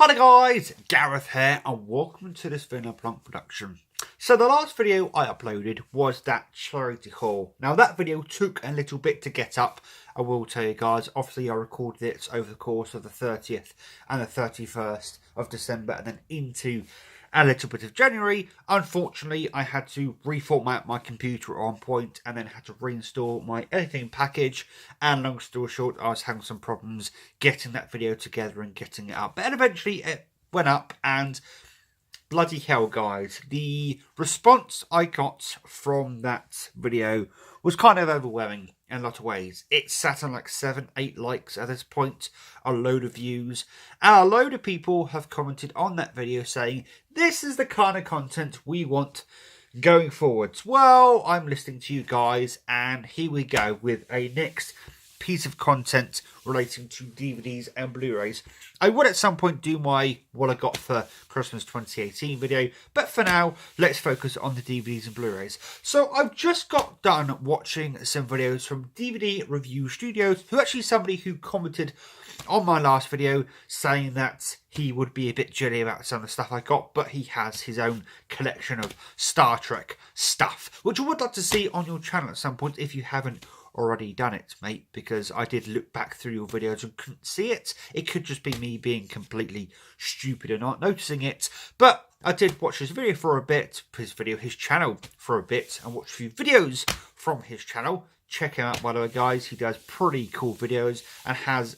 Hi guys, Gareth here and welcome to this Vinner Plunk production. So the last video I uploaded was that charity haul. Now that video took a little bit to get up, I will tell you guys. Obviously I recorded it over the course of the 30th and the 31st of December and then into a little bit of January. Unfortunately, I had to reformat my computer on point and then had to reinstall my editing package. And long story short, I was having some problems getting that video together and getting it up. But eventually it went up and bloody hell, guys. The response I got from that video was kind of overwhelming in a lot of ways. It sat on like 7-8 likes at this point, a load of views, and a load of people have commented on that video saying, this is the kind of content we want going forwards. Well, I'm listening to you guys, and here we go with a next piece of content relating to DVDs and Blu-rays. I would at some point do my what I got for Christmas 2018 video, but for now let's focus on the DVDs and Blu-rays. So I've just got done watching some videos from DVD Review Studios, who actually somebody who commented on my last video saying that he would be a bit jelly about some of the stuff I got, but he has his own collection of Star Trek stuff, which I would like to see on your channel at some point if you haven't already done it, mate, because I did look back through your videos and couldn't see it. It could just be me being completely stupid and not noticing it, but I did watch his video for a bit, his channel for a bit, and watch a few videos from his channel. Check him out, by the way, guys. He does pretty cool videos and has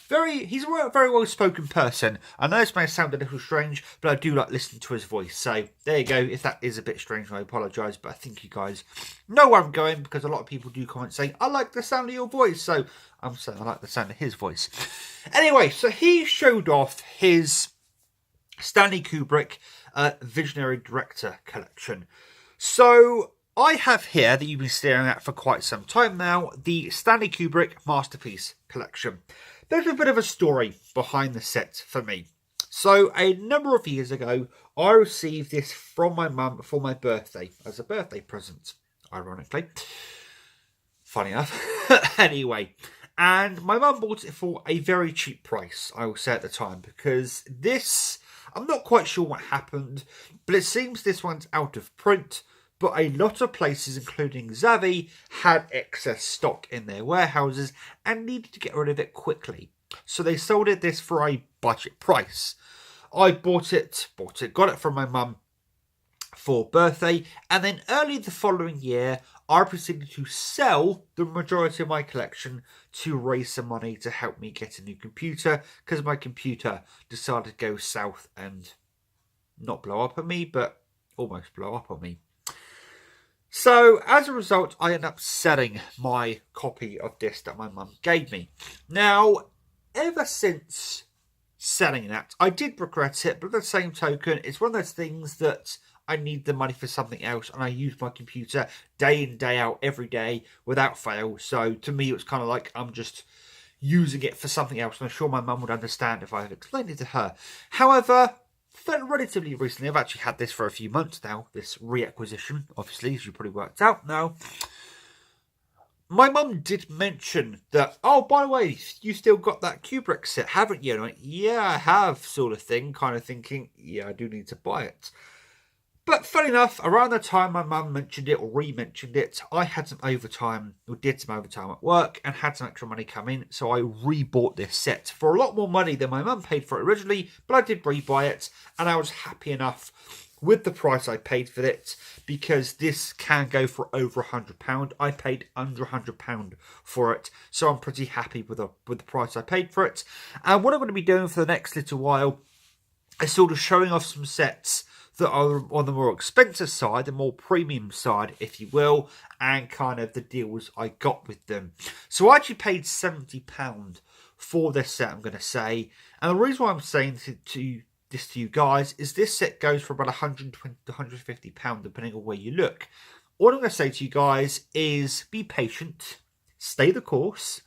he's a very well-spoken person. I know this may sound a little strange, but I do like listening to his voice. So there you go. If that is a bit strange, I apologise, but I think you guys know where I'm going because a lot of people do comment saying, I like the sound of your voice. So I'm saying I like the sound of his voice. Anyway, so he showed off his Stanley Kubrick Visionary Director collection. So I have here, that you've been staring at for quite some time now, the Stanley Kubrick Masterpiece Collection. There's a bit of a story behind the set for me. So a number of years ago, I received this from my mum for my birthday, as a birthday present, ironically. Funny enough. Anyway, and my mum bought it for a very cheap price, I will say at the time, because this, I'm not quite sure what happened, but it seems this one's out of print. But a lot of places, including Zavvi, had excess stock in their warehouses and needed to get rid of it quickly. So they sold this for a budget price. I got it from my mum for birthday, and then early the following year, I proceeded to sell the majority of my collection to raise some money to help me get a new computer, because my computer decided to go south and not blow up on me, but almost blow up on me. So, as a result, I ended up selling my copy of this that my mum gave me. Now, ever since selling that, I did regret it, but at the same token, it's one of those things that I need the money for something else, and I use my computer day in, day out, every day, without fail. So, to me, it was kind of like I'm just using it for something else, and I'm sure my mum would understand if I had explained it to her. However, relatively recently, I've actually had this for a few months now, this reacquisition, obviously, as you probably worked out now. My mum did mention that, oh, by the way, you still got that Kubrick set, haven't you? And I went, yeah, I have, sort of thing, kind of thinking, yeah, I do need to buy it. But funny enough, around the time my mum mentioned it or re-mentioned it, I had some overtime, or did some overtime at work, and had some extra money come in, so I re-bought this set for a lot more money than my mum paid for it originally, but I did re-buy it, and I was happy enough with the price I paid for it, because this can go for over £100. I paid under £100 for it, so I'm pretty happy with the price I paid for it. And what I'm going to be doing for the next little while is sort of showing off some sets that are on the more expensive side, the more premium side, if you will, and kind of the deals I got with them. So I actually paid £70 for this set, I'm going to say. And the reason why I'm saying this to you guys is this set goes for about £120 to £150, depending on where you look. All I'm going to say to you guys is be patient, stay the course,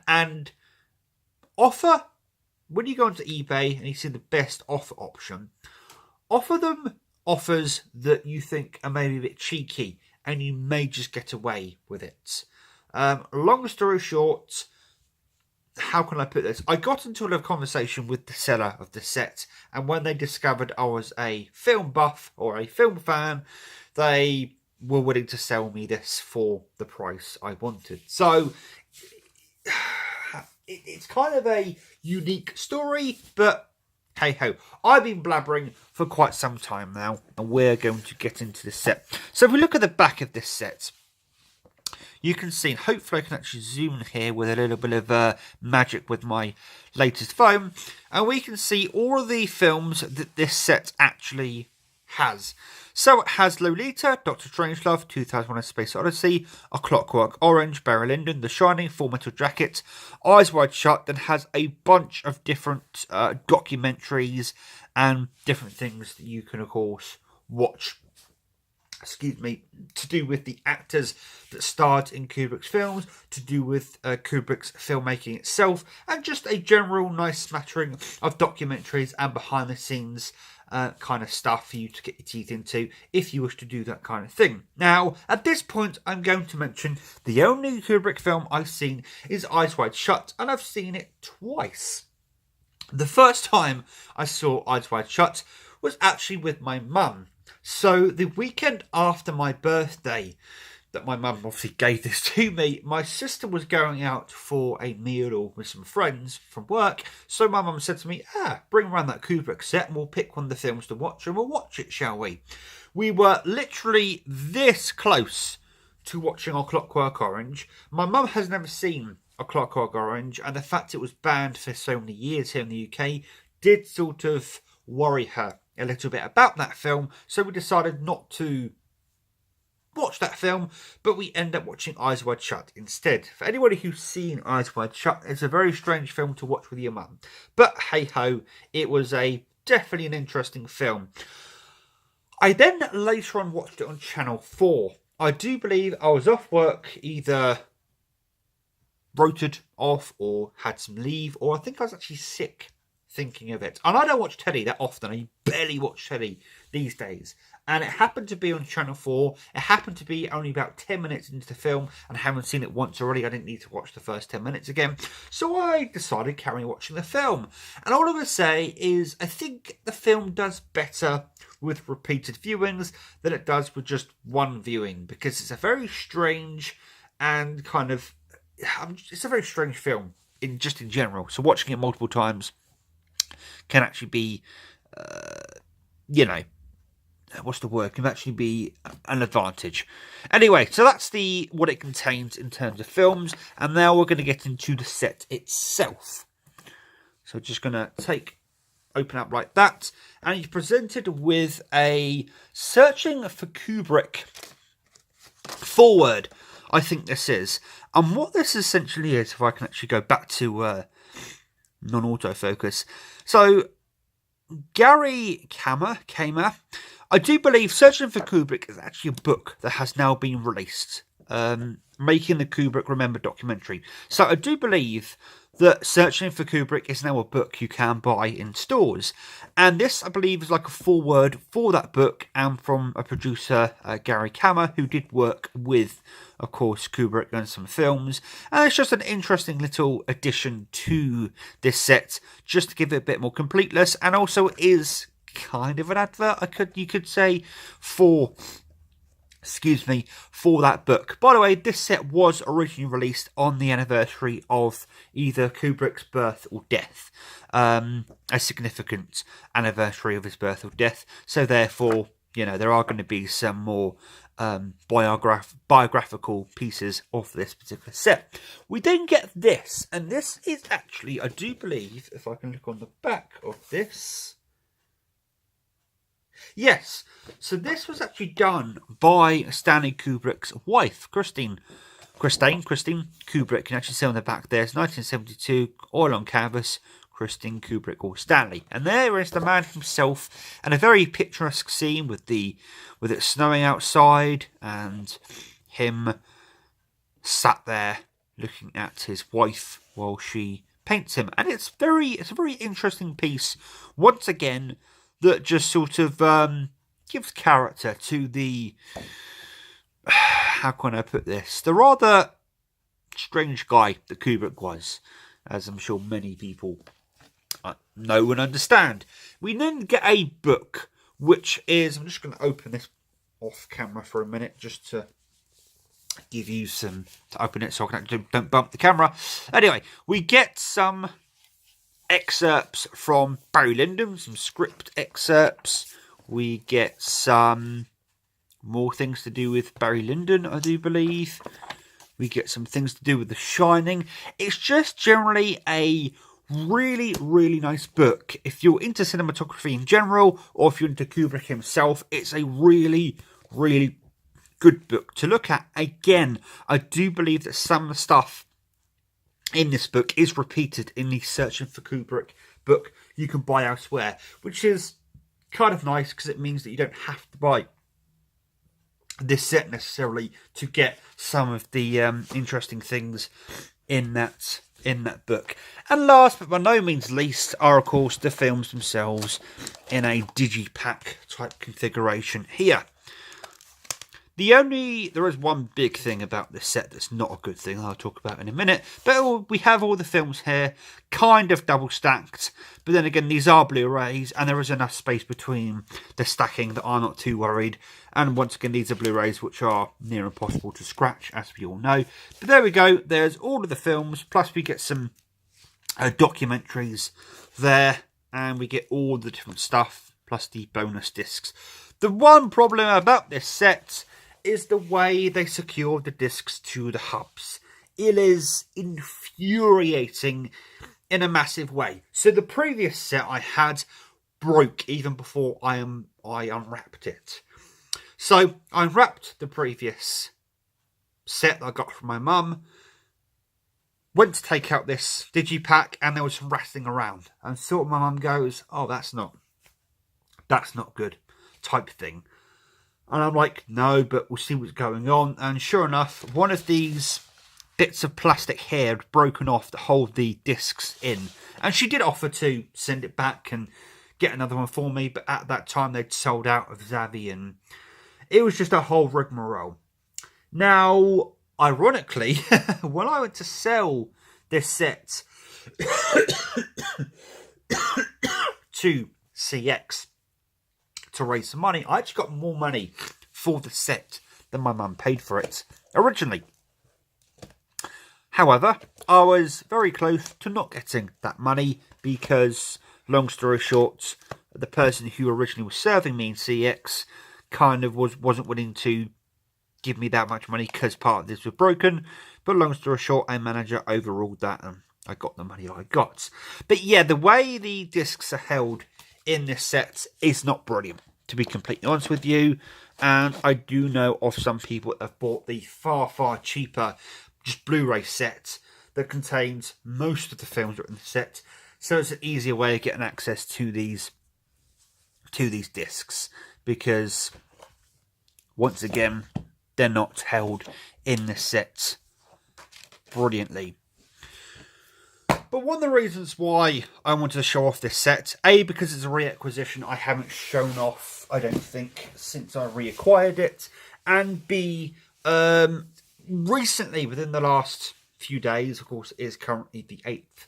and offer, when you go onto eBay and you see the best offer option, offer them offers that you think are maybe a bit cheeky and you may just get away with it. Long story short, how can I put this? I got into a conversation with the seller of the set, and when they discovered I was a film buff or a film fan, they were willing to sell me this for the price I wanted. So it's kind of a unique story, but hey ho. I've been blabbering for quite some time now, and we're going to get into the set. So if we look at the back of this set, you can see, and hopefully I can actually zoom in here with a little bit of magic with my latest phone, and we can see all of the films that this set actually has. So it has Lolita, Doctor Strangelove, 2001: A Space Odyssey, A Clockwork Orange, Barry Lyndon, The Shining, Full Metal Jacket, Eyes Wide Shut, then has a bunch of different documentaries and different things that you can, of course, watch. To do with the actors that starred in Kubrick's films, to do with Kubrick's filmmaking itself, and just a general nice smattering of documentaries and behind the scenes kind of stuff for you to get your teeth into if you wish to do that kind of thing. Now, at this point, I'm going to mention the only Kubrick film I've seen is Eyes Wide Shut, and I've seen it twice. The first time I saw Eyes Wide Shut was actually with my mum. So the weekend after my birthday, that my mum obviously gave this to me, my sister was going out for a meal with some friends from work. So my mum said to me, bring around that Kubrick set and we'll pick one of the films to watch and we'll watch it, shall we? We were literally this close to watching A Clockwork Orange. My mum has never seen A Clockwork Orange, and the fact it was banned for so many years here in the UK did sort of worry her a little bit about that film, so we decided not to watch that film, but we end up watching Eyes Wide Shut instead. For anybody who's seen Eyes Wide Shut, it's a very strange film to watch with your mum, but hey ho, it was definitely an interesting film. I then later on watched it on Channel 4. I do believe I was off work, either rotated off or had some leave, or I think I was actually sick thinking of it. And I don't watch telly that often. I barely watch telly these days. And it happened to be on Channel 4. It happened to be only about 10 minutes into the film, and I haven't seen it once already. I didn't need to watch the first 10 minutes again. So I decided to carry on watching the film. And all I'm going to say is I think the film does better with repeated viewings than it does with just one viewing, because it's a very strange and kind of... It's a very strange film in general. So watching it multiple times can actually be, what's the word? Can actually be an advantage. Anyway, so that's what it contains in terms of films, and now we're going to get into the set itself. So just going to open up like that, and you're presented with a Searching for Kubrick forward, I think this is. And what this essentially is, if I can actually go back to non-autofocus. So, Gary Kamer, I do believe Searching for Kubrick is actually a book that has now been released, making the Kubrick Remember documentary. So I do believe that Searching for Kubrick is now a book you can buy in stores. And this, I believe, is like a foreword for that book, and from a producer, Gary Kamer, who did work with, of course, Kubrick on some films. And it's just an interesting little addition to this set, just to give it a bit more completeness, and also is kind of an advert, you could say, for that book. By the way, this set was originally released on the anniversary of either Kubrick's birth or death. A significant anniversary of his birth or death. So therefore, there are going to be some more biographical pieces of this particular set. We then get this, and this is actually, I do believe, if I can look on the back of this... Yes, so this was actually done by Stanley Kubrick's wife, Christine Kubrick. You can actually see on the back there, it's 1972, oil on canvas, Christine Kubrick or Stanley. And there is the man himself, and a very picturesque scene with it snowing outside, and him sat there looking at his wife while she paints him. And it's a very interesting piece, once again, that just sort of gives character to the, how can I put this, the rather strange guy that Kubrick was. as I'm sure many people know and understand. We then get a book, which is, I'm just going to open this off camera for a minute, just to give you some, to open it so I can don't bump the camera. Anyway, we get some excerpts from Barry Lyndon, some script excerpts. We get some more things to do with Barry Lyndon, I do believe. We get some things to do with The Shining. It's just generally a really, really nice book. If you're into cinematography in general, or if you're into Kubrick himself, it's a really, really good book to look at. Again, I do believe that some of the stuff in this book is repeated in the Searching for Kubrick book you can buy elsewhere, which is kind of nice because it means that you don't have to buy this set necessarily to get some of the interesting things in that book. And last but by no means least are of course the films themselves in a digipack type configuration here. There is one big thing about this set that's not a good thing, I'll talk about in a minute, but we have all the films here kind of double stacked, but then again these are Blu-rays and there is enough space between the stacking that I'm not too worried, and once again these are Blu-rays which are near impossible to scratch, as we all know. But there we go, there's all of the films, plus we get some documentaries there, and we get all the different stuff, plus the bonus discs. The one problem about this set is the way they secure the discs to the hubs. It is infuriating in a massive way. So the previous set I had broke even before I unwrapped it. So I unwrapped the previous set that I got from my mum, went to take out this digipack, and there was some rattling around. And sort of my mum goes, "Oh, that's not good," type thing. And I'm like, no, but we'll see what's going on. And sure enough, one of these bits of plastic here had broken off to hold the discs in. And she did offer to send it back and get another one for me. But at that time, they'd sold out of Zavvi. And it was just a whole rigmarole. Now, ironically, when I went to sell this set to CX, to raise some money, I actually got more money for the set than my mum paid for it originally. However, I was very close to not getting that money because, long story short, the person who originally was serving me in CX kind of wasn't willing to give me that much money because part of this was broken. But long story short, a manager overruled that and I got the money I got. But yeah, the way the discs are held in this set is not brilliant, to be completely honest with you. And I do know of some people that have bought the far, far cheaper just Blu-ray set that contains most of the films that are in the set. So it's an easier way of getting access to these discs, because once again, they're not held in the set brilliantly. But one of the reasons why I wanted to show off this set, A, because it's a reacquisition I haven't shown off, I don't think, since I reacquired it, and B, recently, within the last few days, of course, it is currently the 8th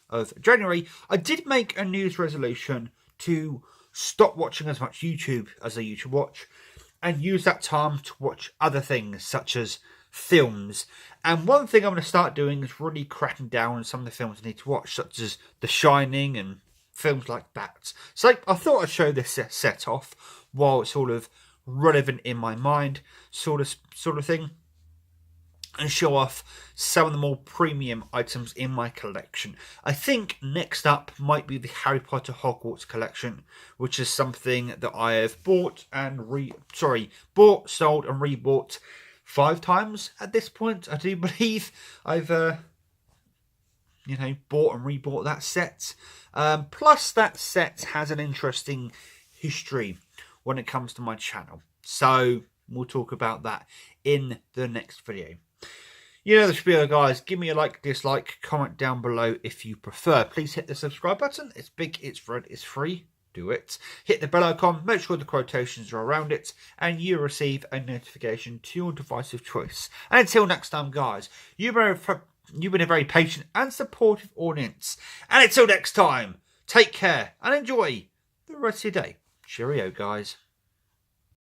of January, I did make a news resolution to stop watching as much YouTube as I used to watch, and use that time to watch other things, such as films. And one thing I'm going to start doing is really cracking down on some of the films I need to watch, such as The Shining and films like that. So I thought I'd show this set off while it's sort of relevant in my mind, sort of thing, and show off some of the more premium items in my collection. I think next up might be the Harry Potter Hogwarts collection, which is something that I have bought, sold and rebought 5 times at this point. I do believe I've bought and rebought that set. Plus that set has an interesting history when it comes to my channel. So we'll talk about that in the next video. You know the spiel, guys. Give me a like, dislike, comment down below if you prefer. Please hit the subscribe button. It's big, it's red, it's free. Do it. Hit the bell icon, make sure the quotations are around it, and you receive a notification to your device of choice. And until next time, guys, you may You've been a very patient and supportive audience. And until next time, take care and enjoy the rest of your day. Cheerio, guys.